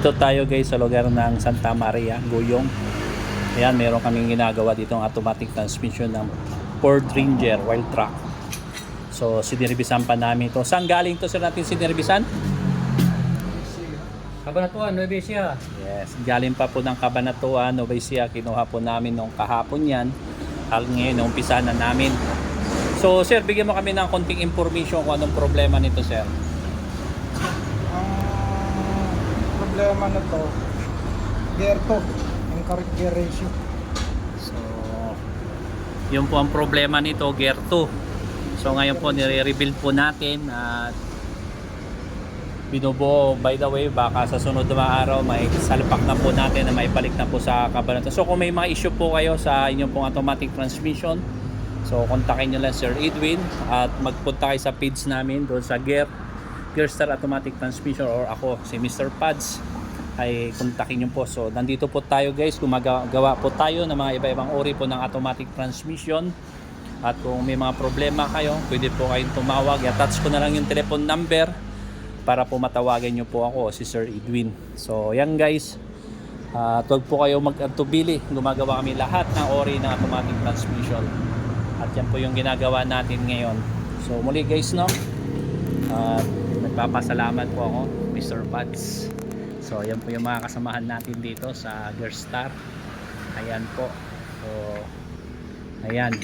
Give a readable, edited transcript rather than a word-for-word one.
Ito tayo guys sa lugar ng Santa Maria, Guyong. Ayan, meron kaming ginagawa dito ng automatic transmission ng Ford Ranger Wild Track. So, sinirbisan pa namin ito. Saan galing to sir natin sinirbisan? Kabanatuan, Nueva Ecija. Yes, galing pa po ng Cabanatuan, Nueva Ecija. Kinuha po namin nung kahapon yan. Ngayon, umpisa na namin. So, sir, bigyan mo kami ng konting information kung anong problema nito, sir. Ang problema na to, gear to, yung correct gear ratio. So, yun po ang problema nito, Gear 2. So, ngayon po, nire-rebuild po natin at binubuo. By the way, baka sa sunod na araw may salpak na po natin na may balik na po sa Cabanatuan. So kung may mga issue po kayo sa inyong pong automatic transmission, so kontakin nyo lang Sir Edwin at magpunta kayo sa page namin doon sa Gearstar Automatic Transmission, or ako si Mr. Pads, ay kontakin nyo po. So nandito po tayo guys, gumagawa po tayo ng mga iba-ibang uri po ng automatic transmission. At kung may mga problema kayo, pwede po kayong tumawag. I-attach ko na lang yung telephone number para po matawagan nyo po ako, si Sir Edwin. So yan guys, huwag po kayo mag-atubili. Gumagawa kami lahat ng ori ng automatic transmission. At yan po yung ginagawa natin ngayon. So muli guys, no, nagpapasalamat po ako, Mr. Pads. So yan po yung mga kasamahan natin dito sa Gearstar. Ayan po. So ayan.